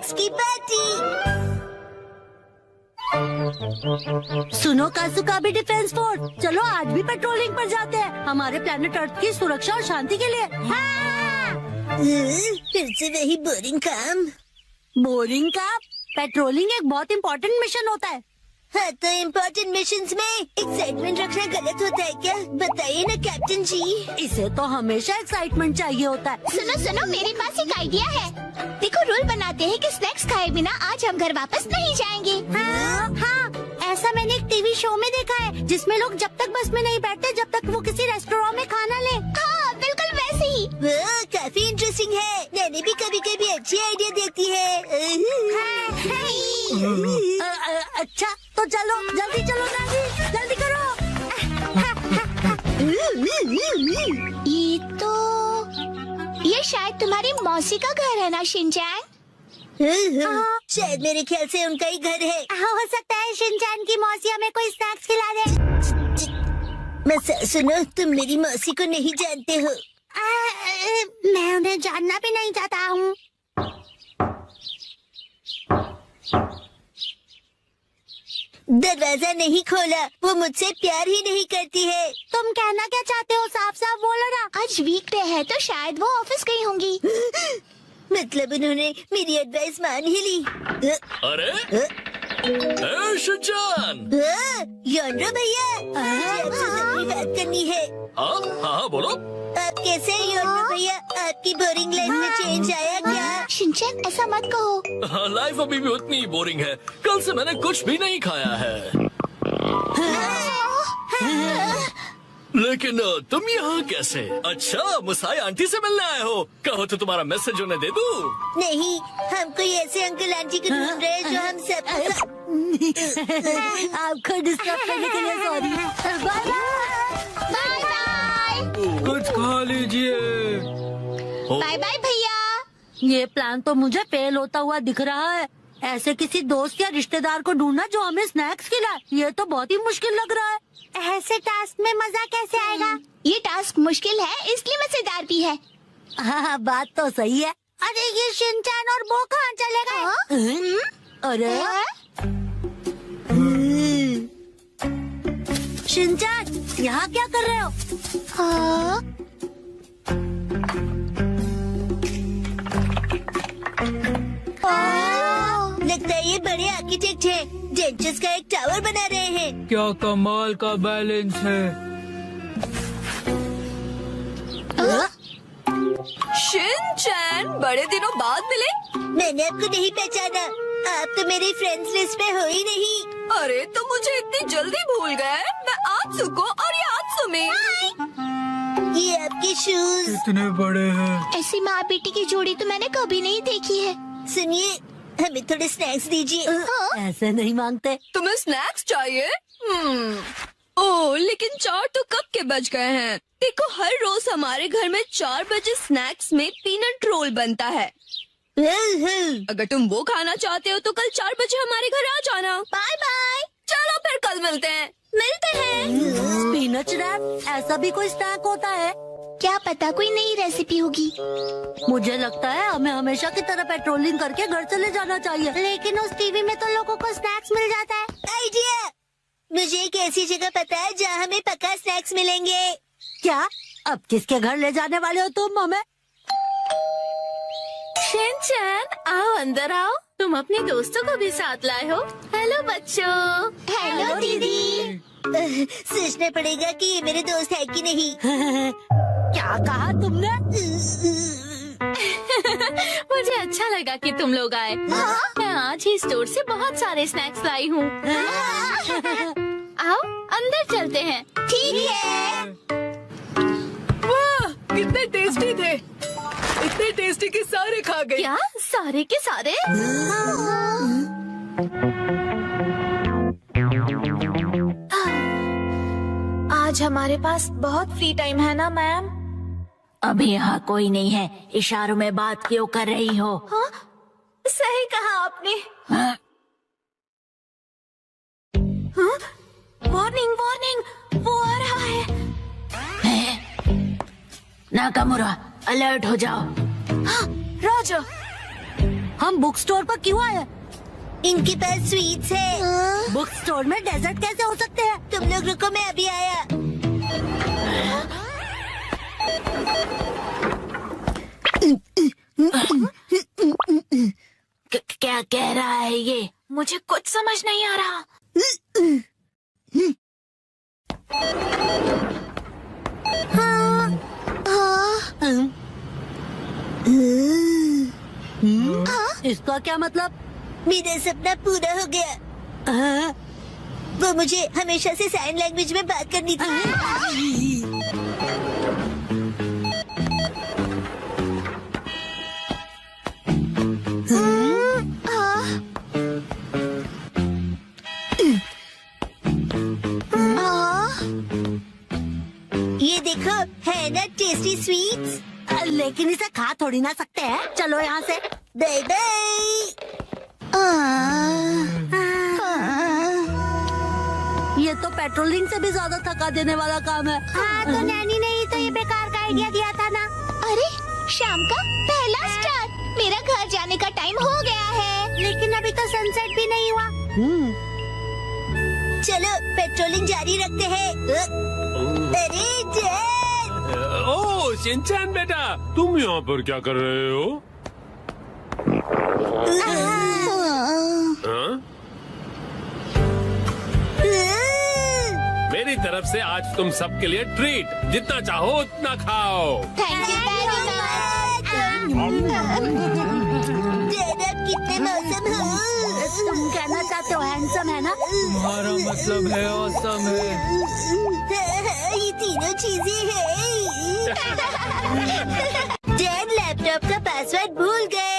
Snacks की party. सुनो काजुका भी डिफेंस फोर्स, चलो आज भी पेट्रोलिंग पर जाते हैं हमारे प्लेनेट अर्थ की सुरक्षा और शांति के लिए। हाँ! फिर से वही बोरिंग काम। बोरिंग का पेट्रोलिंग एक बहुत इम्पोर्टेंट मिशन होता है। हाँ, तो इम्पोर्टेंट मिशंस में एक्साइटमेंट रखना गलत होता है क्या? बताइए ना कैप्टन जी। इसे तो हमेशा एक्साइटमेंट चाहिए होता है। सुनो सुनो, मेरे पास एक आइडिया है। देखो, रूल बनाते हैं कि स्नैक्स खाए बिना आज हम घर वापस नहीं जाएंगे। हाँ, ऐसा मैंने एक टीवी शो में देखा है जिसमें लोग जब तक बस में नहीं बैठते जब तक वो किसी रेस्टोरेंट में खाना ले। हाँ, बिल्कुल वैसे ही। वो काफी इंटरेस्टिंग है। मैंने भी कभी कभी अच्छी आइडिया देती है। अच्छा तो चलो, जल्दी चलो, जल्दी करो। ये शायद तुम्हारी मौसी का घर है ना शिनचैन? शायद मेरे ख्याल से उनका ही घर है। हो सकता है शिनचैन की मौसी हमें कोई स्नैक्स खिला दे। मैं सुनो, तुम मेरी मौसी को नहीं जानते हो। मैं उन्हें जानना भी नहीं चाहता हूँ। दरवाजा नहीं खोला, वो मुझसे प्यार ही नहीं करती है। तुम कहना क्या चाहते हो? साफ साफ बोलो ना। आज वीकडे है तो शायद वो ऑफिस गई होंगी। मतलब उन्होंने मेरी एडवाइस मान ही ली। अरे शिनचैन, योनरो भैया, मुझे आपसे जरूरी बात करनी है। हाँ बोलो। आप कैसे हैं योनरो भैया? आपकी बोरिंग लाइफ में चेंज आया क्या? शिनचैन, ऐसा मत कहो। लाइफ अभी भी उतनी बोरिंग है। कल से मैंने कुछ भी नहीं खाया है। लेकिन तुम यहाँ कैसे? अच्छा, मुसाई आंटी से मिलने आए हो। कहो तो तुम्हारा मैसेज उन्हें दे दूँ? नहीं, हम कोई ऐसे अंकल आंटी को ढूंढ रहे हैं जो हम सब। आपको डिस्टर्ब करने के लिए सॉरी। Bye bye bye. कुछ खा लीजिए। बाय बाय भैया। ये प्लान तो मुझे फेल होता हुआ दिख रहा है। ऐसे किसी दोस्त या रिश्तेदार को ढूंढना जो हमें स्नैक्स खिलाए, ये तो बहुत ही मुश्किल लग रहा है। ऐसे टास्क में मजा कैसे आएगा? ये टास्क मुश्किल है इसलिए मजेदार भी है। हाँ, बात तो सही है। अरे ये शिनचैन और वो कहाँ चले गए? अरे शिनचैन, यहाँ क्या कर रहे हो? हाँ? लगता है ये बड़े आर्किटेक्ट हैं। डेंचर्स का एक टावर बना रहे हैं। क्या कमाल का बैलेंस है। शिनचैन, बड़े दिनों बाद मिले। मैंने आपको नहीं पहचाना। आप तो मेरी फ्रेंड्स लिस्ट में हो ही नहीं। अरे तो मुझे इतनी जल्दी भूल गए। मैं आत्सुको और ये आत्सुमी। ये आपके शूज। इतने बड़े हैं। ऐसी माँ बेटी की जोड़ी तो मैंने कभी नहीं देखी है। सुनिए, हमें थोड़े स्नैक्स दीजिए। ऐसे नहीं मांगते। तुम्हें स्नैक्स चाहिए? ओह, लेकिन 4 तो कब के बज गए हैं। देखो, हर रोज हमारे घर में 4 बजे स्नैक्स में पीनट रोल बनता है। अगर तुम वो खाना चाहते हो तो कल 4 बजे हमारे घर आ जाना। Bye bye. चलो फिर कल मिलते हैं। पीनट रैप, ऐसा भी कोई स्नैक होता है? क्या पता कोई नई रेसिपी होगी। मुझे लगता है हमें हमेशा की तरह पेट्रोलिंग करके घर चले जाना चाहिए। लेकिन उस टीवी में तो लोगों को स्नैक्स मिल जाता है। आइडिया! मुझे एक ऐसी जगह पता है जहाँ हमें पक्का स्नैक्स मिलेंगे। क्या? अब किसके घर ले जाने वाले हो तुम हमें? शिनचैन, आओ अंदर आओ। तुम अपने दोस्तों को भी साथ लाए हो। हेलो बच्चों। हेलो दीदी। सोचना पड़ेगा कि ये मेरे दोस्त है कि नहीं। क्या कहा तुमने? मुझे अच्छा लगा कि तुम लोग आए। मैं आज ही स्टोर से बहुत सारे स्नैक्स लाई हूँ। आओ अंदर चलते हैं। ठीक है। वाह, कितने टेस्टी थे। इतने टेस्टी कि सारे खा गए। क्या सारे के सारे? आज हमारे पास बहुत फ्री टाइम है ना मैम? अभी यहाँ कोई नहीं है। इशारों में बात क्यों कर रही हो? हाँ? सही कहा आपने। हाँ? वार्निंग वार्निंग, वो आ रहा है। नाकामुरा, अलर्ट हो जाओ। हाँ, रोजर। हम बुक स्टोर पर क्यों आए? इनके पास स्वीट्स है। बुक स्टोर में डेजर्ट कैसे हो सकते हैं? तुम लोग रुको, मैं अभी आया। क्या कह रहा है ये? मुझे कुछ समझ नहीं आ रहा। इसका क्या मतलब? मेरा सपना पूरा हो गया। हाँ? वो मुझे हमेशा से साइन लैंग्वेज में बात करनी थी। ये देखो, है ना टेस्टी स्वीट्स। लेकिन इसे खा थोड़ी ना सकते हैं। चलो यहाँ से। Bye bye. ये तो पेट्रोलिंग से भी ज्यादा थका देने वाला काम है। हाँ, तो नैनी ने ही तो ये बेकार का आइडिया दिया था ना। अरे शाम का पहला स्टार्ट। मेरा घर जाने का टाइम हो गया है। लेकिन अभी तो सनसेट भी नहीं हुआ। चलो पेट्रोलिंग जारी रखते हैं। अरे जेड! ओह शिनचैन बेटा, तुम यहाँ पर क्या कर रहे हो? हाँ? मेरी तरफ से आज तुम सबके लिए ट्रीट, जितना चाहो उतना खाओ। Thank you very much. Z, आप कितने मौसम हो। तुम कहना चाहते हो हैंडसम है ना? तुम्हारा मतलब है ऑसम है। ये तीनों चीजें हैं। जेड, लैपटॉप का पासवर्ड भूल गए।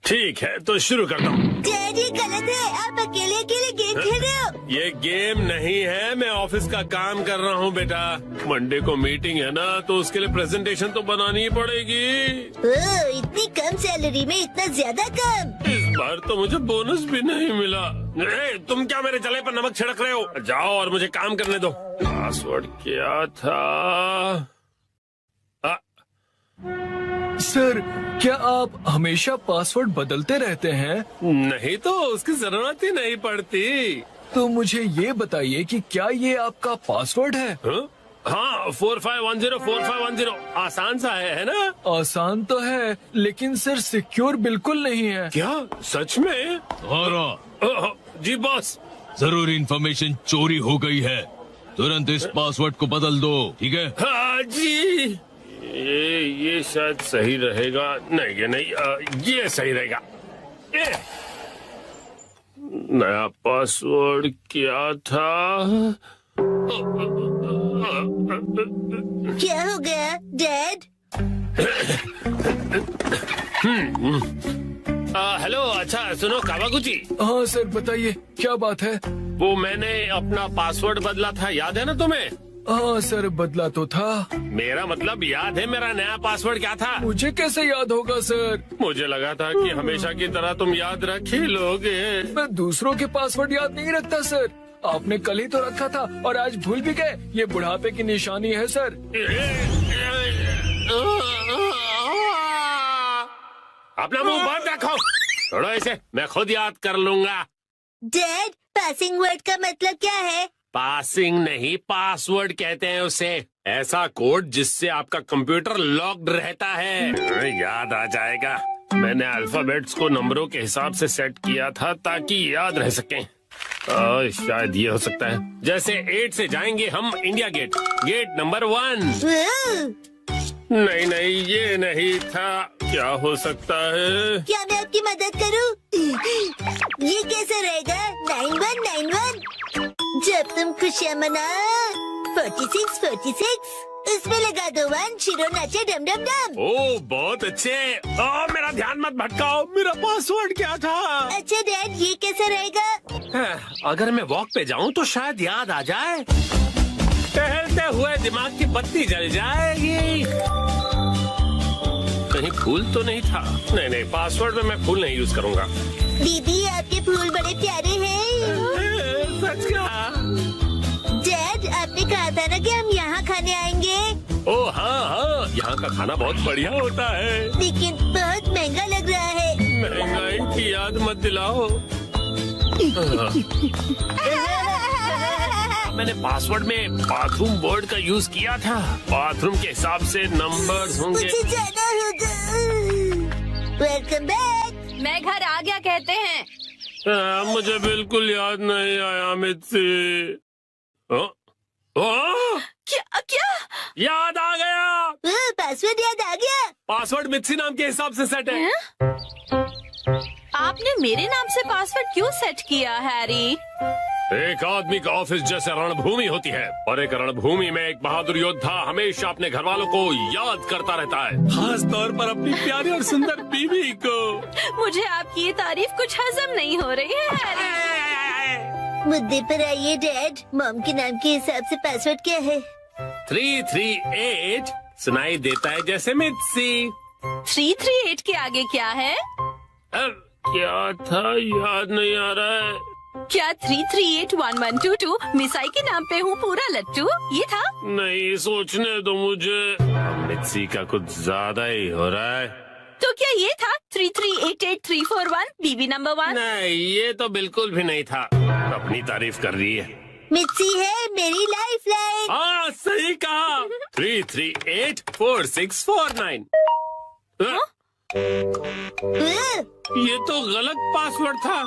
ठीक है तो शुरू करता हूँ। जेड, ये गलत है। आप अकेले अकेले गेम खेल रहे हो। ये गेम नहीं है, मैं ऑफिस का काम कर रहा हूँ बेटा। मंडे को मीटिंग है ना, तो उसके लिए प्रेजेंटेशन तो बनानी ही पड़ेगी। इतनी कम सैलरी में इतना ज्यादा कम। इस बार तो मुझे बोनस भी नहीं मिला। तुम क्या मेरे जले पर नमक छिड़क रहे हो? जाओ और मुझे काम करने दो। पासवर्ड क्या था? सर, क्या आप हमेशा पासवर्ड बदलते रहते हैं? नहीं तो उसकी जरूरत ही नहीं पड़ती। तो मुझे ये बताइए कि क्या ये आपका पासवर्ड है? हाँ, 4510 आसान सा है ना? आसान तो है, लेकिन सर सिक्योर बिल्कुल नहीं है। क्या सच में? जी बॉस। जरूरी इंफॉर्मेशन चोरी हो गई है, तुरंत इस पासवर्ड को बदल दो, ठीक है? हाँ जी। ये शायद सही रहेगा। नहीं ये नहीं, ये सही रहेगा। नया पासवर्ड क्या था? क्या हो गया डैड? हेलो, अच्छा सुनो कावागुची। हाँ सर, बताइए क्या बात है? वो मैंने अपना पासवर्ड बदला था, याद है ना तुम्हें? हाँ सर, बदला तो था। मेरा मतलब याद है मेरा नया पासवर्ड क्या था? मुझे कैसे याद होगा सर? मुझे लगा था कि हमेशा की तरह तुम याद रख ही लोगे। मैं दूसरों के पासवर्ड याद नहीं रखता सर। आपने कल ही तो रखा था और आज भूल भी गए। ये बुढ़ापे की निशानी है सर। अपना मुंह बंद रखो। छोड़ो इसे, मैं खुद याद कर लूंगा। डैड, पासिंग वर्ड का मतलब क्या है? पासिंग नहीं, पासवर्ड कहते हैं उसे। ऐसा कोड जिससे आपका कंप्यूटर लॉक्ड रहता है। याद आ जाएगा। मैंने अल्फाबेट्स को नंबरों के हिसाब से सेट किया था ताकि याद रह सकें। शायद ये हो सकता है। जैसे 8 से जाएंगे हम इंडिया गेट, गेट नंबर 1। नहीं नहीं, ये नहीं था। क्या हो सकता है? क्या मैं आपकी मदद करूं? ये कैसे रहेगा? 9191। जब तुम खुशियाँ मना 46 इसमें लगा दो 1, शिरो नाचे डम डम डम। ओह बहुत अच्छे। मेरा ध्यान मत भटकाओ। मेरा पासवर्ड क्या था? अच्छा डैड, ये कैसे रहेगा? अगर मैं वॉक पे जाऊं तो शायद याद आ जाए। टहलते हुए दिमाग की बत्ती जल जाएगी। कहीं फूल तो नहीं था? नहीं, पासवर्ड में मैं फूल नहीं यूज करूंगा। दीदी, आपके फूल बड़े प्यारे हैं। सच का? डैड, आपने कहा था ना कि हम यहाँ खाना बहुत बढ़िया होता है। लेकिन बहुत महंगा लग रहा है। महंगाई की याद मत दिलाओ। मैंने पासवर्ड में बाथरूम बोर्ड का यूज किया था। बाथरूम के हिसाब से नंबर्स होंगे। मुझे जाना होगा। Welcome back. मैं घर आ गया कहते हैं। मुझे बिल्कुल याद नहीं आया मित्सी। क्या क्या? याद आ गया। पासवर्ड याद आ गया। पासवर्ड मित्सी नाम के हिसाब से सेट है। आपने मेरे नाम से पासवर्ड क्यों सेट किया हैरी? एक आदमी का ऑफिस जैसे रणभूमि होती है और एक रणभूमि में एक बहादुर योद्धा हमेशा अपने घर वालों को याद करता रहता है, खास तौर पर अपनी प्यारी और सुंदर बीवी को। मुझे आपकी ये तारीफ कुछ हजम नहीं हो रही है हैरी। मुद्दे पर आइए डैड। मॉम के नाम के हिसाब से पासवर्ड क्या है? 338 सुनाई देता है जैसे मित्सी। 338 के आगे क्या है? क्या था याद नहीं आ रहा है। क्या 3381122 मिसाई के नाम पे हूँ पूरा लट्टू ये था? नहीं, सोचने दो मुझे। मित्सी का कुछ ज्यादा ही हो रहा है। तो क्या ये था 3388341 बीबी नंबर 1? नहीं, ये तो बिल्कुल भी नहीं था। अपनी तारीफ कर रही है। मिर्ची है मेरी लाइफ लाइन। हाँ सही कहा। 3384649। ये तो गलत पासवर्ड था।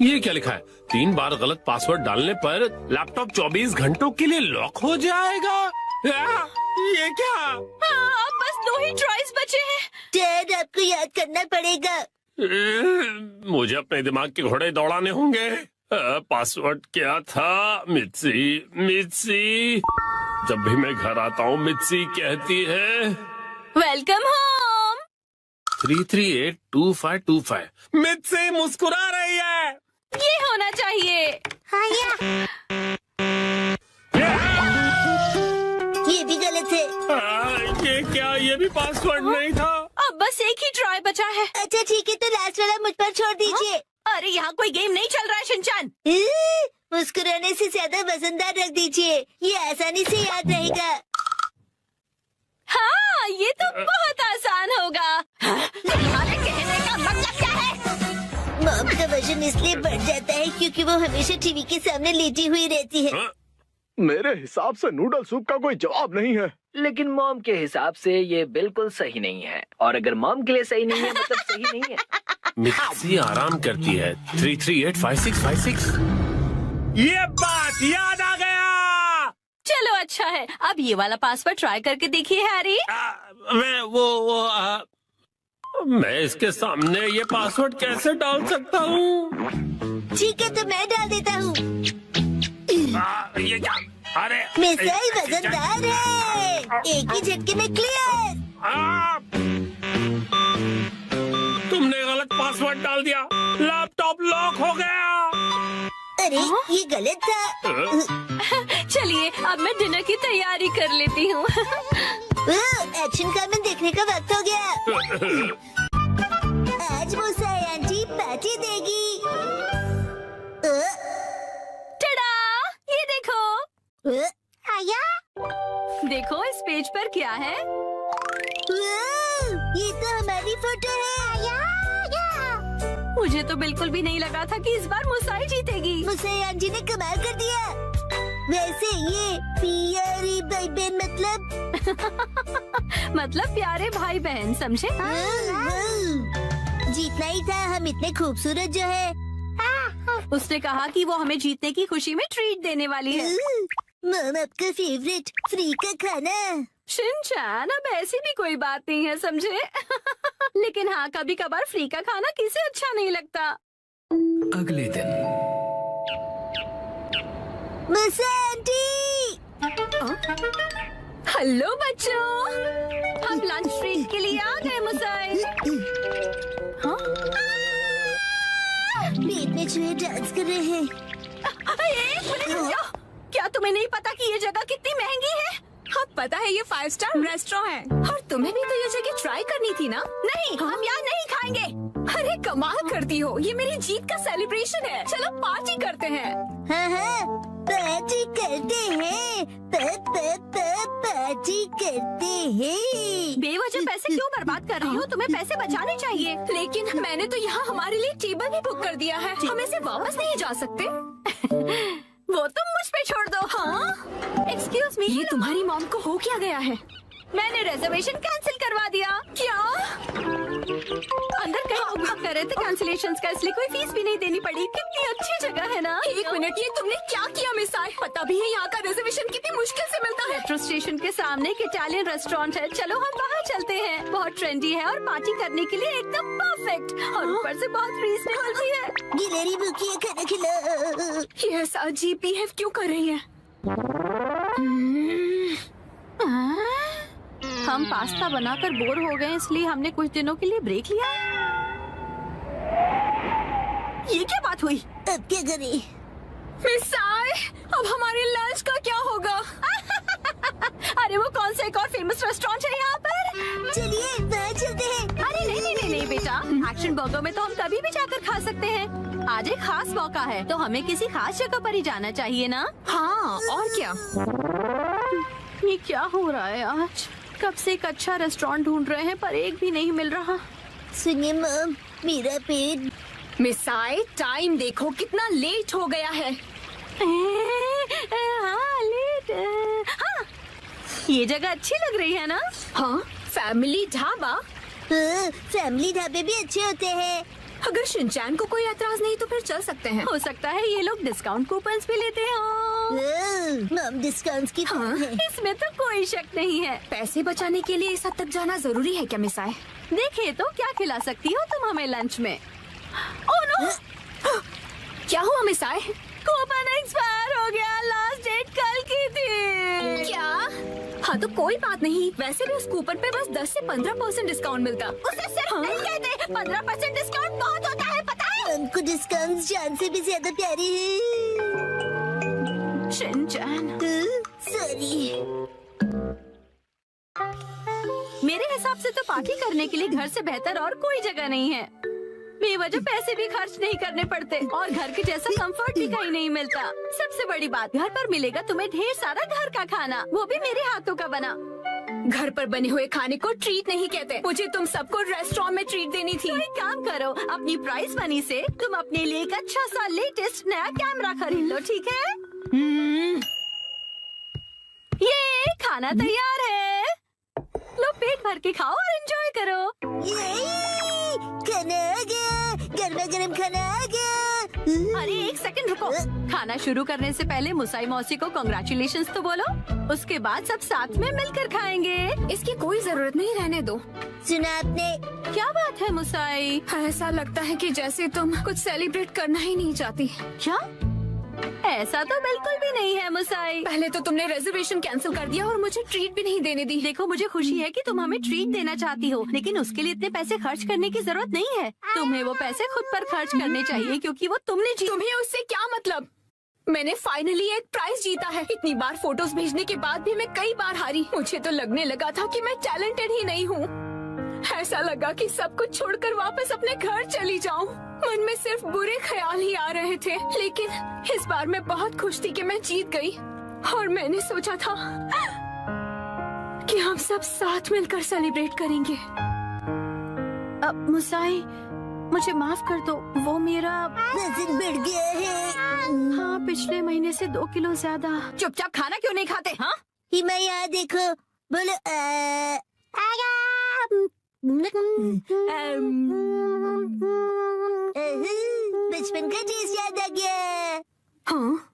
ये क्या लिखा है? 3 बार गलत पासवर्ड डालने पर लैपटॉप 24 घंटों के लिए लॉक हो जाएगा। ये क्या? अब बस 2 ही ट्राइज बचे हैं। डैड आपको याद करना पड़ेगा। मुझे अपने दिमाग के घोड़े दौड़ाने होंगे। पासवर्ड क्या था? मित्सी। जब भी मैं घर आता हूँ मित्सी कहती है वेलकम होम। 3382525। मित्सी मुस्कुरा रही है। ये होना चाहिए। ये भी गलत है। ये क्या? ये भी पासवर्ड नहीं था। अब बस एक ही ट्राई बचा है। अच्छा ठीक है, तो लास्ट वाला मुझ पर छोड़ दीजिए। अरे यहाँ कोई गेम नहीं चल रहा है शिनचान। मुस्कुराने से ज्यादा वजनदार रख दीजिए, ये आसानी से याद रहेगा। हाँ ये तो बहुत आसान होगा। तुम्हारे कहने का मतलब क्या है? मॉम का वजन इसलिए बढ़ जाता है क्योंकि वो हमेशा टीवी के सामने लेटी हुई रहती है। मेरे हिसाब से नूडल सूप का कोई जवाब नहीं है। लेकिन मॉम के हिसाब से ये बिल्कुल सही नहीं है, और अगर मॉम के लिए सही नहीं है मतलब सही नहीं है। मित्सी आराम करती है। 3385656। ये बात याद आ गया। चलो अच्छा है, अब ये वाला पासवर्ड ट्राई करके देखिए हैरी। मैं इसके सामने ये पासवर्ड कैसे डाल सकता हूँ? ठीक है, तो मैं डाल देता हूँ। ये क्या? अरे मिसाई वजनदार है, एक ही झटके में क्लियर। तुमने गलत पासवर्ड डाल दिया। लैपटॉप लॉक हो गया। अरे ये गलत था। चलिए अब मैं डिनर की तैयारी कर लेती हूँ। एक्शन कमेंट देखने का वक्त हो गया। आज मुसाई आंटी पार्टी देगी। टड़ा, ये देखो। आया। देखो इस पेज पर क्या है? ये तो हमारी फोटो है। मुझे तो बिल्कुल भी नहीं लगा था कि इस बार मुसाई जीतेगी। मुसाई आंटी ने कमाल कर दिया। वैसे ये प्यारे भाई बहन मतलब प्यारे भाई बहन, समझे? जीतना ही था, हम इतने खूबसूरत जो है। उसने कहा कि वो हमें जीतने की खुशी में ट्रीट देने वाली है। मॉम आपका फेवरेट फ्री का खाना। शिनचैन, अब ऐसी भी कोई बात नहीं है, समझे? लेकिन हाँ, कभी कभार फ्री का खाना किसे अच्छा नहीं लगता। अगले दिन मुसाई आंटी। हेलो बच्चों, हम लंच ब्रेक के लिए आ गए मुसाई। हाँ? पेट में चूहे डांस कर रहे हैं। एक मिनट रुक जाओ। क्या तुम्हें नहीं पता कि ये जगह कितनी महंगी है? हाँ पता है, ये 5 स्टार रेस्टोरेंट है और तुम्हें भी तो ये जगह ट्राई करनी थी ना? नहीं, हम यहाँ नहीं खाएंगे। अरे कमाल करती हो, ये मेरी जीत का सेलिब्रेशन है। चलो पार्टी करते हैं। हाँ हाँ, पार्टी करते हैं, पार्टी करते हैं। बेवजह पैसे क्यों बर्बाद कर रही हो? तुम्हें पैसे बचाने चाहिए। लेकिन मैंने तो यहाँ हमारे लिए टेबल भी बुक कर दिया है। हम इसे वापस नहीं जा सकते। वो तुम मुझ पे छोड़ दो। हाँ, एक्सक्यूज मी, ये तुम्हारी मॉम को हो क्या गया है? मैंने रिजर्वेशन कैंसिल करवा दिया। क्या? अंदर कहीं उपयोग कर रहे थे कैंसिलेशन का, इसलिए कोई फीस भी नहीं देनी पड़ी। कितनी अच्छी जगह है ना? 1 मिनट, ये तुमने क्या किया मिसाइल? पता भी है यहाँ का रिजर्वेशन कितनी मुश्किल से मिलता है। मेट्रो स्टेशन के सामने एक इटालियन रेस्टोरेंट है, चलो हम वहाँ चलते हैं। बहुत ट्रेंडी है और पार्टी करने के लिए एकदम परफेक्ट, और ऊपर से बहुत रीजनेबल भी है। गिलहरी भूखी है, खाना खिलाओ। ये ऐसा अजीब बिहेव क्यों कर रही है? हम पास्ता बनाकर बोर हो गए, इसलिए हमने कुछ दिनों के लिए ब्रेक लिया है। ये क्या बात हुई? अब क्या करें? मिसाइल, अब हमारे लंच का क्या होगा? अरे वो कौन सा एक और फेमस रेस्टोरेंट है यहाँ पर? चलिए वहाँ चलते हैं। अरे नहीं नहीं नहीं नहीं बेटा, एक्शन बर्गर में तो हम कभी भी जाकर खा सकते हैं। आज एक खास मौका है, तो हमें किसी खास जगह पर ही जाना चाहिए ना? हाँ, और क्या? ये क्या हो रहा है आज? कब से एक अच्छा रेस्टोरेंट ढूंढ रहे हैं पर एक भी नहीं मिल रहा। सुनिए मॉम, मेरा पेट। मिसाइल, टाइम देखो कितना लेट हो गया है। हाँ लेट। हाँ, ये जगह अच्छी लग रही है ना? हाँ, फैमिली ढाबा। फैमिली ढाबे भी अच्छे होते हैं। अगर शिनचैन को कोई एतराज नहीं तो फिर चल सकते हैं। हो सकता है ये लोग डिस्काउंट कूपन्स भी लेते हो। मॉम डिस्काउंट्स की हाँ, है। इसमें तो कोई शक नहीं है। पैसे बचाने के लिए इस हद तक जाना जरूरी है क्या मिसाइल? देखिए तो क्या खिला सकती हो तुम हमें लंच में? Oh no! क्या हुआ मिसाइल? कूपन एक्सपायर हो गया, लास्ट डेट कल की थी। क्या? हाँ तो कोई बात नहीं, वैसे भी उस कूपन पे बस 10 से 15% डिस्काउंट मिलता। उसे सिर्फ नहीं कहते, 15% डिस्काउंट बहुत होता है, पता है? हमको डिस्काउंट जान से भी ज्यादा प्यारी है। Shinchan, sorry. मेरे हिसाब से तो पार्टी करने के लिए घर से बेहतर और कोई जगह नहीं है। बेवजह पैसे भी खर्च नहीं करने पड़ते और घर के जैसा कंफर्ट भी कहीं नहीं मिलता। सबसे बड़ी बात, घर पर मिलेगा तुम्हें ढेर सारा घर का खाना, वो भी मेरे हाथों का बना। घर पर बने हुए खाने को ट्रीट नहीं कहते। मुझे तुम सबको रेस्टोरेंट में ट्रीट देनी थी। तो एक काम करो, अपनी प्राइस मनी से तुम अपने लिए एक अच्छा सा लेटेस्ट नया कैमरा खरीद लो, ठीक है? ये खाना तैयार है, लो पेट भर के खाओ और एंजॉय करो। खाना आ गया, गर्मा गर्म खाना आ गया। अरे एक सेकंड रुको, खाना शुरू करने से पहले मुसाई मौसी को कांग्रेचुलेशंस तो बोलो, उसके बाद सब साथ में मिलकर खाएंगे। इसकी कोई जरूरत नहीं, रहने दो। सुना आपने? क्या बात है मुसाई? ऐसा लगता है कि जैसे तुम कुछ सेलिब्रेट करना ही नहीं चाहती। क्या? ऐसा तो बिल्कुल भी नहीं है मुसाई। पहले तो तुमने रिजर्वेशन कैंसिल कर दिया और मुझे ट्रीट भी नहीं देने दी। देखो मुझे खुशी है कि तुम हमें ट्रीट देना चाहती हो, लेकिन उसके लिए इतने पैसे खर्च करने की जरूरत नहीं है। तुम्हें वो पैसे खुद पर खर्च करने चाहिए, क्योंकि वो तुमने तुम्हें उससे क्या मतलब? मैंने फाइनली एक प्राइज जीता है। इतनी बार फोटोज भेजने के बाद भी मैं कई बार हारी। मुझे तो लगने लगा था कि मैं टैलेंटेड ही नहीं हूँ। ऐसा लगा कि सब कुछ छोड़कर वापस अपने घर चली जाऊं। मन में सिर्फ बुरे ख्याल ही आ रहे थे, लेकिन इस बार मैं बहुत खुश थी कि मैं जीत गई। और मैंने सोचा था कि हम सब साथ मिलकर सेलिब्रेट करेंगे। मुसाई, मुझे माफ कर दो, वो मेरा वजन बढ़ गया है। हाँ, पिछले महीने से 2 किलो ज्यादा। चुपचाप खाना क्यों नहीं खाते? हाँ, हिमा यहाँ देखो, बोलो बचपन का टेस्ट याद आ गया। हाँ,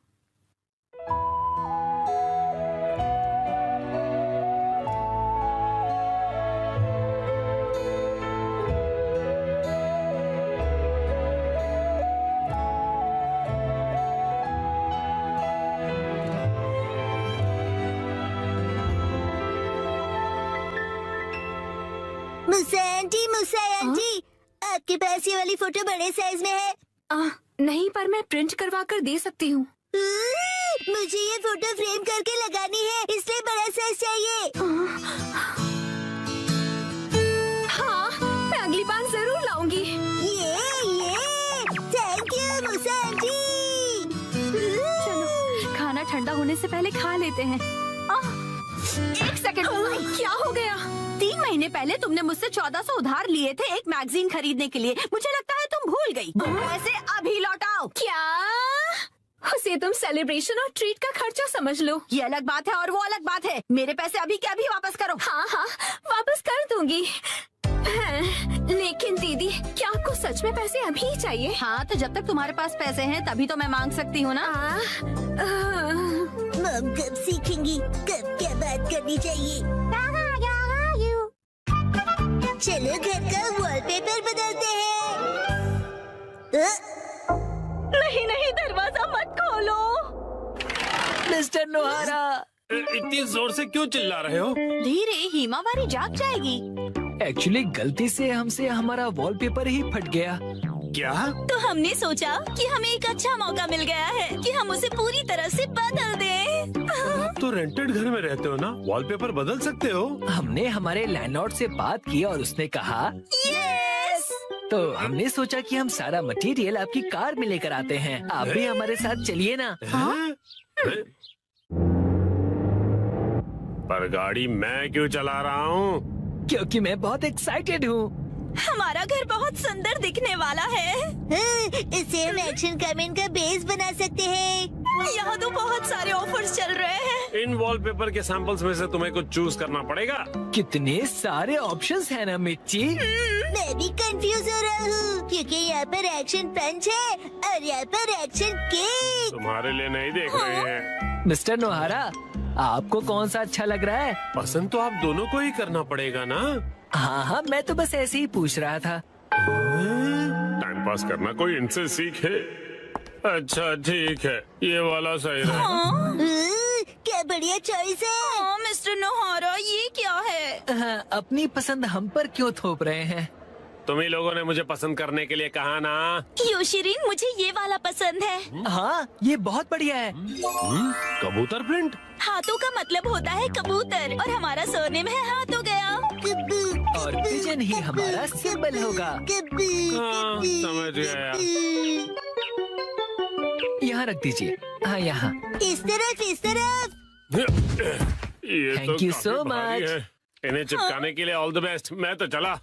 मुसा आंटी, आपके पास ये वाली फोटो बड़े साइज में है? नहीं, पर मैं प्रिंट करवा कर दे सकती हूँ। मुझे ये फोटो फ्रेम करके लगानी है, इसलिए बड़ा साइज चाहिए। हाँ, मैं अगली बार जरूर लाऊंगी। ये थैंक यू मुसा आंटी। चलो उठा लेते हैं। एक सेकंड, क्या हो गया? 3 महीने पहले तुमने मुझसे 1400 उधार लिए थे एक मैगजीन खरीदने के लिए। मुझे लगता है तुम भूल गई। पैसे अभी लौटाओ। क्या? उसे तुम सेलिब्रेशन और ट्रीट का खर्चा समझ लो। ये अलग बात है और वो अलग बात है। मेरे पैसे अभी के अभी वापस करो। हाँ हाँ, वापस कर दूंगी। लेकिन दीदी, क्या आपको सच में पैसे अभी ही चाहिए? हाँ, तो जब तक तुम्हारे पास पैसे हैं तभी तो मैं मांग सकती हूँ ना। मम कब सीखेंगी कब क्या बात करनी चाहिए? चलो घर का वॉलपेपर बदलते हैं। नहीं नहीं, दरवाजा मत खोलो। मिस्टर नोहारा, इतनी जोर से क्यों चिल्ला रहे हो? धीरे, हिमावारी जाग जाएगी। एक्चुअली गलती से हमसे हमारा वॉलपेपर ही फट गया। क्या? तो हमने सोचा कि हमें एक अच्छा मौका मिल गया है कि हम उसे पूरी तरह से बदल दें। आप तो रेंटेड घर में रहते हो ना, वॉलपेपर बदल सकते हो। हमने हमारे लैंडलॉर्ड से बात की और उसने कहा यस। तो हमने सोचा कि हम सारा मटेरियल आपकी कार में लेकर आते हैं। आप भी हमारे साथ चलिए ना। पर गाड़ी मैं क्यों चला रहा हूँ? क्योंकि मैं बहुत एक्साइटेड हूँ। हमारा घर बहुत सुंदर दिखने वाला है। इसे हम एक्शन कमेंट का बेस बना सकते हैं। यहाँ तो बहुत सारे ऑफर्स चल रहे हैं। इन वॉलपेपर के सैंपल्स में से तुम्हें कुछ चूज करना पड़ेगा। कितने सारे ऑप्शंस हैं ना मिर्ची। मैं भी कंफ्यूज हो रहा हूँ क्योंकि यहाँ पर एक्शन पंच है और यहाँ पर एक्शन केक। तुम्हारे लिए नहीं देख रहे हैं। मिस्टर नोहारा, आपको कौन सा अच्छा लग रहा है? पसंद तो आप दोनों को ही करना पड़ेगा ना। हाँ हाँ, मैं तो बस ऐसे ही पूछ रहा था। टाइम पास करना कोई इनसे सीखे। अच्छा ठीक है, ये वाला सही रहेगा। क्या बढ़िया चॉइस है। हाँ, मिस्टर नोहारा, ये क्या है? हाँ, अपनी पसंद हम पर क्यों थोप रहे हैं? तुम ही लोगों ने मुझे पसंद करने के लिए कहा ना। योशिरीन, मुझे ये वाला पसंद है। हाँ, ये बहुत बढ़िया है। कबूतर प्रिंट। हाथों का मतलब होता है कबूतर और हमारा सरनेम है हाथों गया। और पिजन ही हमारा सिंबल होगा। हाँ, समझ गया। यहाँ रख दीजिए। हाँ, यहाँ। इस तरफ। ये Thank तो you काफी so भारी much. है। इन्हें चिपकाने के लिए ऑल द बेस्ट। मैं तो चला।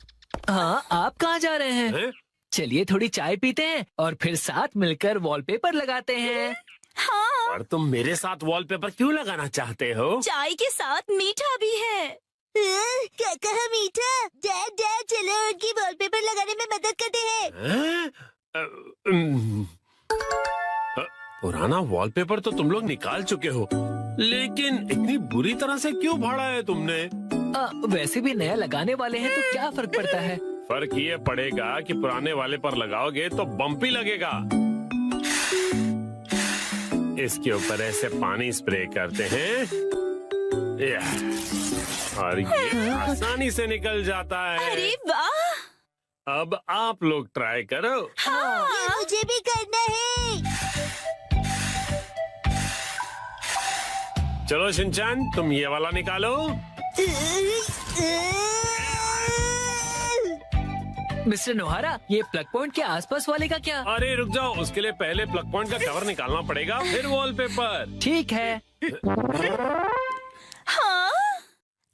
हाँ, आप कहाँ जा रहे हैं? हैं? चलिए थोड़ी चाय पीते हैं और फिर साथ मिलकर वॉलपेपर लगाते हैं। हाँ, और तुम मेरे साथ वॉलपेपर क्यों लगाना चाहते हो? चाय के साथ मीठा भी है। क्या कहा मीठा? डैड चलो उनकी वॉलपेपर लगाने में मदद करते हैं। हैं? पुराना वॉलपेपर तो तुम लोग निकाल चुके हो, लेकिन इतनी बुरी तरह से क्यों फाड़ा है तुमने? वैसे भी नया लगाने वाले हैं तो क्या फर्क पड़ता है? फर्क ये पड़ेगा कि पुराने वाले पर लगाओगे तो बम्पी लगेगा। इसके ऊपर ऐसे पानी स्प्रे करते हैं और ये आसानी से निकल जाता है। अरे वाह! अब आप लोग ट्राई करो। ये मुझे भी करना है। चलो शिनचान, तुम ये वाला निकालो। मिस्टर नोहारा, ये प्लग पॉइंट के आसपास वाले का क्या? अरे रुक जाओ, उसके लिए पहले प्लग पॉइंट का कवर निकालना पड़ेगा, फिर वॉलपेपर। ठीक है। हाँ,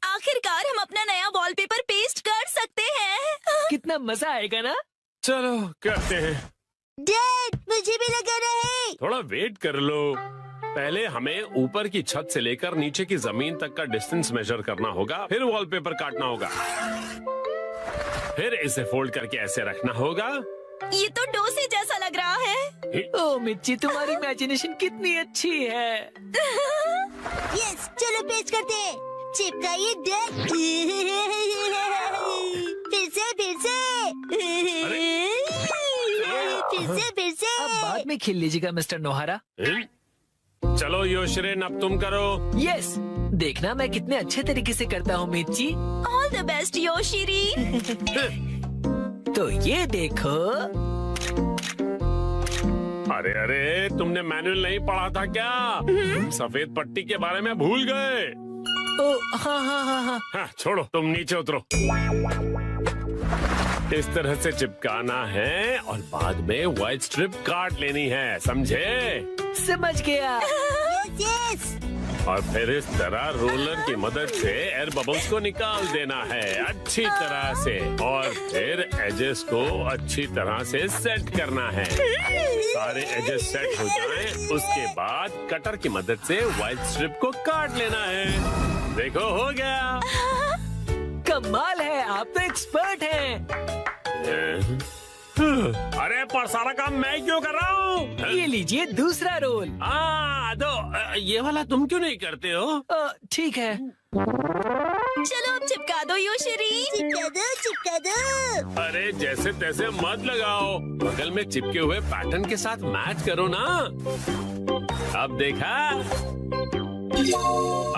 आखिरकार हम अपना नया वॉलपेपर पेस्ट कर सकते हैं। कितना मजा आएगा ना? चलो करते हैं। डैड, मुझे भी लगाना है। थोड़ा वेट कर लो। पहले हमें ऊपर की छत से लेकर नीचे की जमीन तक का डिस्टेंस मेजर करना होगा, फिर वॉलपेपर काटना होगा, फिर इसे फोल्ड करके ऐसे रखना होगा। ये तो डोसे जैसा लग रहा है। ओ मिर्ची, तुम्हारी इमेजिनेशन कितनी अच्छी है। यस, चलो पेस्ट करते हैं। चिपकाइए डैड। फिर से। अब बाद में खेल लीजिएगा मिस्टर नोहारा। चलो योशरेन, अब तुम करो। यस, देखना मैं कितने अच्छे तरीके से करता हूँ मिर्ची। ऑल द बेस्ट योशिरी। तो ये देखो। अरे अरे, तुमने मैनुअल नहीं पढ़ा था क्या? सफेद पट्टी के बारे में भूल गए। ओ हाँ हाँ हाँ हाँ। हाँ, छोड़ो, तुम नीचे उतरो। इस तरह से चिपकाना है और बाद में व्हाइट स्ट्रिप काट लेनी है, समझे? समझ गया। यस। और फिर इस तरह रोलर की मदद से एयर बबल्स को निकाल देना है अच्छी तरह से, और फिर एजेस को अच्छी तरह से सेट करना है। सारे एजेस सेट हो जाएं, उसके बाद कटर की मदद से व्हाइट स्ट्रिप को काट लेना है। देखो हो गया। कमाल है, आप तो एक्सपर्ट हैं। अरे पर सारा काम मैं क्यों कर रहा हूँ? ये लीजिए दूसरा रोल। तो ये वाला तुम क्यों नहीं करते हो? ठीक है। चलो अब चिपका दो योशरी। चिपका दो। अरे जैसे तैसे मत लगाओ, बगल में चिपके हुए पैटर्न के साथ मैच करो ना। अब देखा,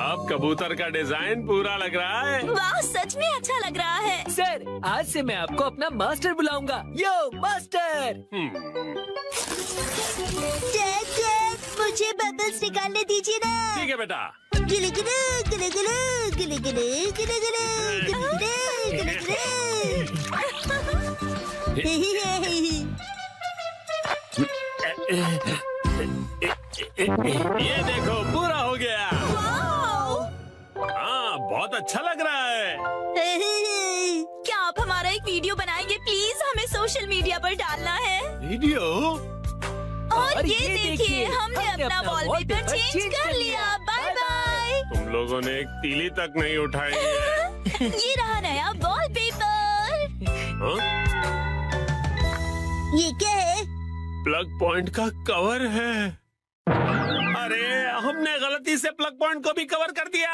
अब कबूतर का डिजाइन पूरा लग रहा है। वाह, सच में अच्छा लग रहा है। सर, आज से मैं आपको अपना मास्टर बुलाऊंगा। यो मास्टर। मुझे बबल्स निकालने दीजिए ना। ठीक है बेटा। गिले गिले गिले गिले गिले गिले गिले गिले ये देखो पूरा हो गया। हाँ, बहुत अच्छा लग रहा है। क्या आप हमारा एक वीडियो बनाएंगे प्लीज? हमें सोशल मीडिया पर डालना है। वीडियो? और ये देखिए, हमने अपना वॉलपेपर चेंज कर लिया। Bye bye. तुम लोगों ने एक तीली तक नहीं उठाई है। ये रहा नया वॉलपेपर। ये क्या है? प्लग पॉइंट का कवर है। अरे हमने गलती से प्लग पॉइंट को भी कवर कर दिया।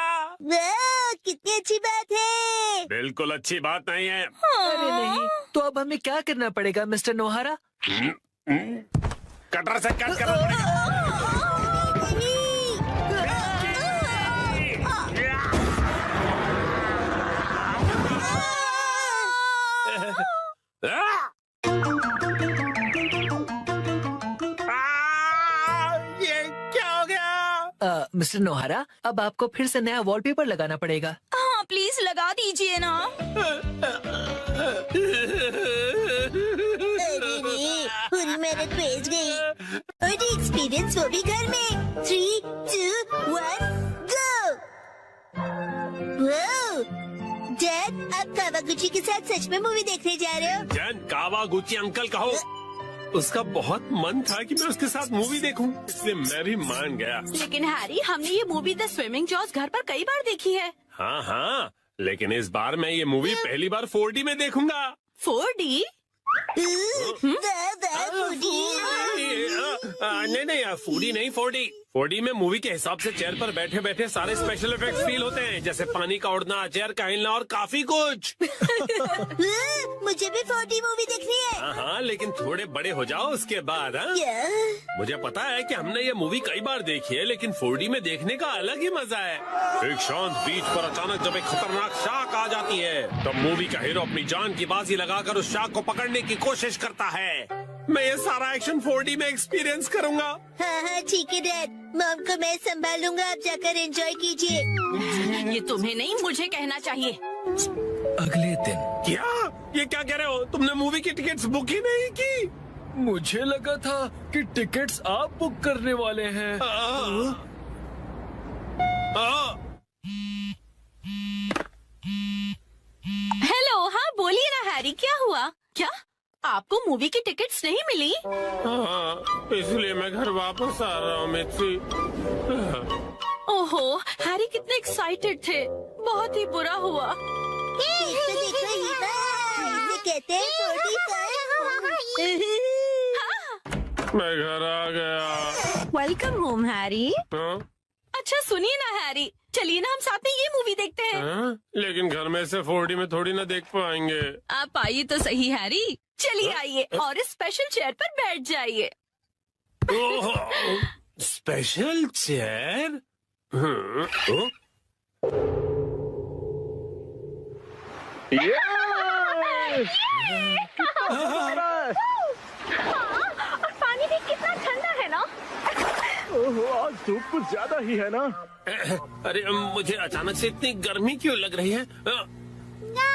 कितनी अच्छी बात है। बिल्कुल अच्छी बात नहीं है। अरे नहीं, तो अब हमें क्या करना पड़ेगा मिस्टर नोहारा? कटर से कट करना पड़ेगा। मिस्टर नोहारा, अब आपको फिर से नया वॉलपेपर लगाना पड़ेगा। हाँ प्लीज लगा दीजिए ना। पूरी मेहनत वेस्ट गई और एक्सपीरियंस वो भी घर में। 3, 2, 1 गो। डैड, आप कावागुची के साथ सच में मूवी देखने जा रहे हो? जैन, कावागुची अंकल कहो। उसका बहुत मन था कि मैं उसके साथ मूवी देखूं, इसलिए मैं भी मान गया। लेकिन हैरी, हमने ये मूवी द स्विमिंग जॉस घर पर कई बार देखी है। हाँ हाँ, लेकिन इस बार मैं ये मूवी पहली बार 4D में देखूंगा। 4D? नहीं, 4D नहीं, 4D। 4D में मूवी के हिसाब से चेयर पर बैठे बैठे सारे स्पेशल इफेक्ट्स फील होते हैं, जैसे पानी का उड़ना, चेयर का हिलना और काफी कुछ। मुझे भी 4D मूवी देखनी है। हाँ, लेकिन थोड़े बड़े हो जाओ उसके बाद। मुझे पता है कि हमने ये मूवी कई बार देखी है, लेकिन 4D में देखने का अलग ही मजा है। एक शांत बीच पर अचानक जब एक खतरनाक शार्क आ जाती है, तब मूवी का हीरो अपनी जान की बाजी लगाकर उस शार्क को पकड़ने की कोशिश करता है। मैं ये सारा एक्शन 4D में एक्सपीरियंस करूंगा। हाँ, ठीक है डैड। मॉम को मैं संभालूंगा, आप जाकर एंजॉय कीजिए। ये तुम्हें नहीं, मुझे कहना चाहिए। अगले दिन। क्या? ये क्या कह रहे हो? तुमने मूवी की टिकट्स बुक ही नहीं की? मुझे लगा था कि टिकट्स आप बुक करने वाले हैं। हेलो, हाँ बोलिए ना हैरी, क्या हुआ? क्या आपको मूवी की टिकट्स नहीं मिली? हाँ, इसलिए मैं घर वापस आ रहा हूँ मिर्ची। ओहो, हैरी कितने एक्साइटेड थे। बहुत ही बुरा हुआ। देखो इसे कहते हैं 45। मैं घर आ गया। Welcome home Harry. हाँ? अच्छा सुनिए ना हैरी, चलिए ना हम साथ में ये मूवी देखते हैं। हाँ? लेकिन घर में से 4D में थोड़ी ना देख पाएंगे। आप आइए तो सही हैरी, चलिए आइए और इस स्पेशल चेयर पर बैठ जाइए। Special chair? पानी भी कितना ठंडा है ना। आज धूप कुछ ज्यादा ही है ना। अरे मुझे अचानक से इतनी गर्मी क्यों लग रही है?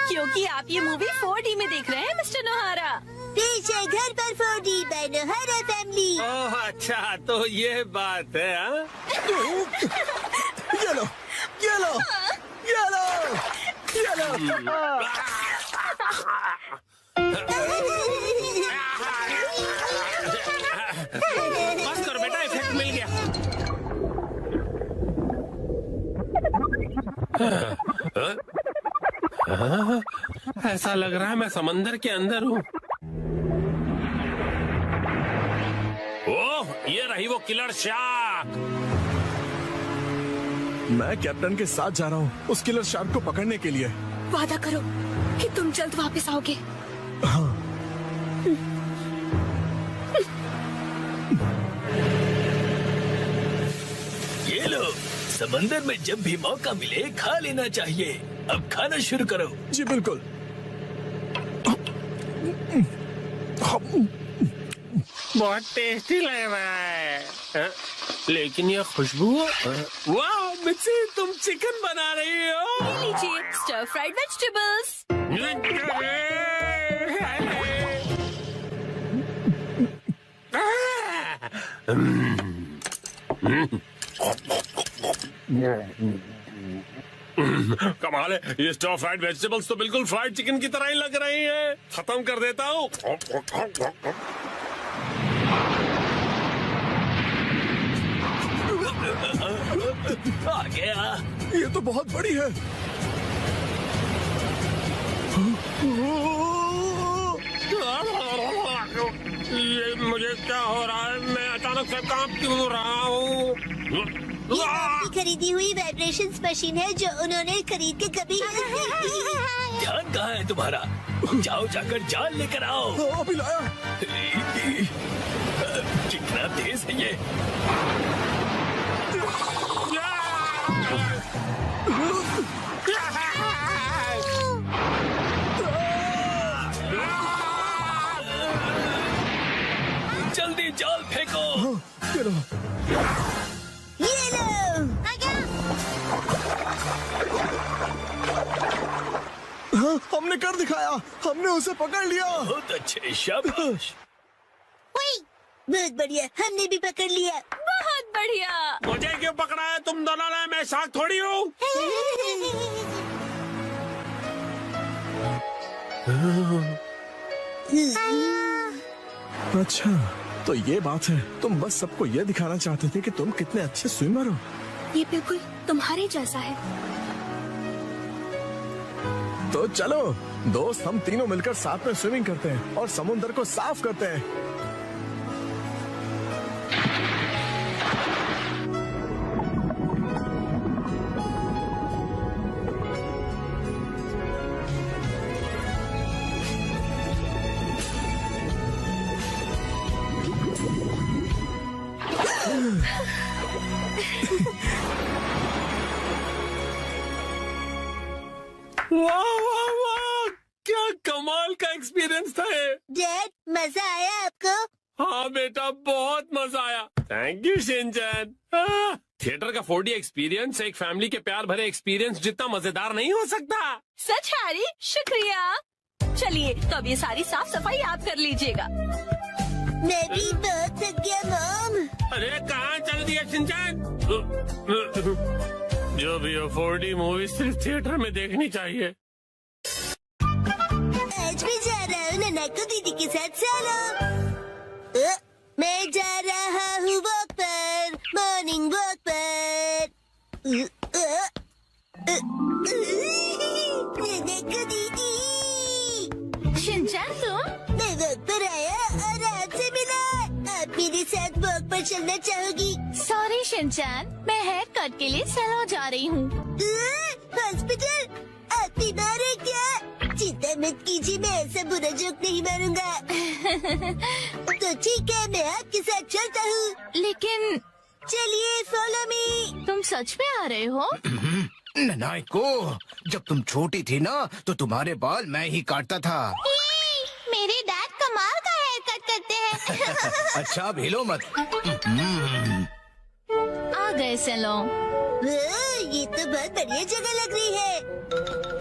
क्योंकि आप ये मूवी 4D में देख रहे हैं मिस्टर नोहारा। पीछे घर पर 4D बाय नोहारा फैमिली। ओह अच्छा, तो ये बात है। हाँ? ये लो, ये लो, ये लो, ये लो। बस करो बेटा, इफेक्ट मिल गया। ऐसा लग रहा है मैं समंदर के अंदर हूँ। ओह, ये रही वो किलर शार्क। मैं कैप्टन के साथ जा रहा हूँ उस किलर शार्क को पकड़ने के लिए। वादा करो कि तुम जल्द वापस आओगे। हाँ। ये लो, समंदर में जब भी मौका मिले खा लेना चाहिए। अब खाना शुरू करो। जी बिल्कुल। बहुत टेस्टी लग रहा है। लेकिन ये खुशबू, वाह मिक्सी, तुम चिकन बना रही हो। ये लीजिए स्टर फ्राइड वेजिटेबल्स। कमाल है, ये स्टर फ्राइड वेजिटेबल्स तो बिल्कुल फ्राइड चिकन की तरह ही लग रही हैं। खत्म कर देता हूँ। आ गया। ये तो बहुत बड़ी है। ये मुझे क्या हो रहा है? मैं अचानक से कांप क्यों रहा हूँ? ये आपकी खरीदी हुई वाइब्रेशंस मशीन है जो उन्होंने खरीद के कभी ध्यान कहाँ है तुम्हारा? जाओ जाकर जाल लेकर आओ। अभी लाया। कितना तेज है ये। जल्दी जाल फेंको। ये लो। ये लो। हाँ, हमने कर दिखाया। हमने उसे पकड़ लिया। बहुत अच्छे, शाबाश। बहुत बढ़िया, हमने भी पकड़ लिया। बहुत बढ़िया। मुझे क्यों पकड़ा है? तुम दोनों ने, मैं शार्क थोड़ी हूँ। अच्छा, तो ये बात है। तुम बस सबको ये दिखाना चाहते थे कि तुम कितने अच्छे स्विमर हो। ये बिल्कुल तुम्हारे जैसा है। तो चलो दोस्त, हम तीनों मिलकर साथ में स्विमिंग करते हैं और समुद्र को साफ करते हैं। वाह वाह वाह, क्या कमाल का एक्सपीरियंस था ये। डैड, मजा आया आपको? हाँ बेटा, बहुत मजा आया। Thank you Shinchan. थिएटर का 4D एक्सपीरियंस एक फैमिली के प्यार भरे एक्सपीरियंस जितना मजेदार नहीं हो सकता। सच हैरी, शुक्रिया। चलिए तो अब ये सारी साफ सफाई आप कर लीजिएगा। मैं भी बहुत थक गया मॉम। अरे कहाँ चल दिया शिनचैन? जो भी हो, 4D मूवी सिर्फ थिएटर में देखनी चाहिए। आज मैं जा रहा हूँ ननाको दीदी के साथ सोलो। मैं जा रहा हूँ वॉक पर, मॉर्निंग वॉक पर। ननाको दीदी। शिनचैन तुम? मैं वॉक पर आया और आपसे मिला। आप मेरे साथ वॉक पर चलना चाहोगी? सॉरी शिनचैन, मैं हेयर कट के लिए सैलून जा रही हूँ। हॉस्पिटल? आप बीमार हैं क्या? चिंता मत कीजिए, मैं ऐसा बुरा जोक नहीं मारूंगा। तो ठीक है, मैं आपके साथ चलता हूँ। लेकिन चलिए फॉलो मी। तुम सच में आ रहे हो? नाइको, जब तुम छोटी थी ना तो तुम्हारे बाल मैं ही काटता था। मेरे डैड कमाल का हेयर कट करते हैं। अच्छा भेलो मत। आ गए सैलून। ये तो बहुत बढ़िया जगह लग रही है,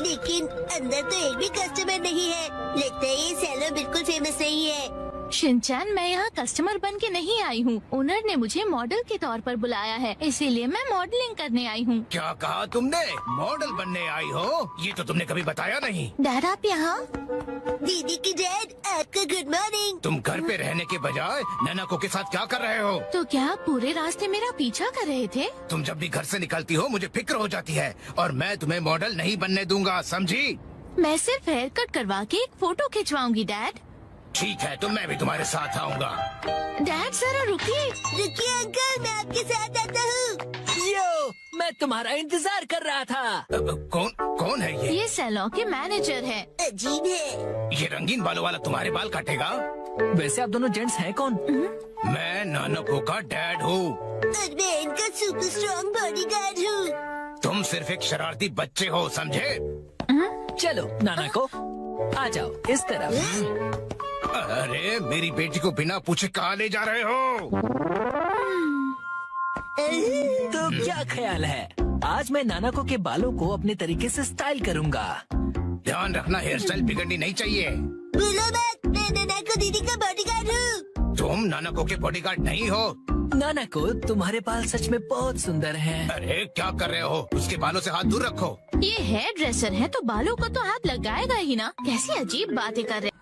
लेकिन अंदर तो एक भी कस्टमर नहीं है। लगता है ये सैलून बिल्कुल फेमस नहीं है। शिनचैन, मैं यहाँ कस्टमर बन के नहीं आई हूँ। ओनर ने मुझे मॉडल के तौर पर बुलाया है, इसीलिए मैं मॉडलिंग करने आई हूँ। क्या कहा तुमने? मॉडल बनने आई हो? ये तो तुमने कभी बताया नहीं। डैड, आप यहाँ? दीदी की डैड, आपका गुड मॉर्निंग। तुम घर पे रहने के बजाय नैनाको के साथ क्या कर रहे हो? तो क्या आप पूरे रास्ते मेरा पीछा कर रहे थे? तुम जब भी घर से निकलती हो मुझे फिक्र हो जाती है, और मैं तुम्हें मॉडल नहीं बनने दूंगा, समझी? मैं सिर्फ हेयर कट करवा के एक फोटो खिंचवाऊंगी डैड। ठीक है, तो मैं भी तुम्हारे साथ आऊंगा। डैड जरा रुकिए। रुकिए अंकल, मैं आपके साथ आता हूँ। यो, मैं तुम्हारा इंतजार कर रहा था। कौन है ये? ये सैलून के मैनेजर है। अजीब है। ये रंगीन बालों वाला तुम्हारे बाल काटेगा? वैसे आप दोनों जेंट्स हैं कौन? मैं नानको का डैड हूँ। और मैं इनका सुपर स्ट्रॉन्ग बॉडीगार्ड हूँ। तुम सिर्फ एक शरारती बच्चे हो, समझे? चलो नाना को आ जाओ इस तरफ। अरे मेरी बेटी को बिना पूछे कहाँ ले जा रहे हो? तो क्या ख्याल है, आज मैं नानाको के बालों को अपने तरीके से स्टाइल करूंगा। ध्यान रखना, हेयर स्टाइल बिगड़नी नहीं चाहिए। बोलो मत, मैं नानाको दीदी का बॉडीगार्ड हूँ। तुम नानाको के बॉडीगार्ड नहीं हो। नानाको, तुम्हारे बाल सच में बहुत सुंदर हैं। अरे क्या कर रहे हो? उसके बालों से हाथ दूर रखो। ये हेयर ड्रेसर है तो बालों को तो हाथ लगाएगा ही ना। कैसी अजीब बातें कर रहे।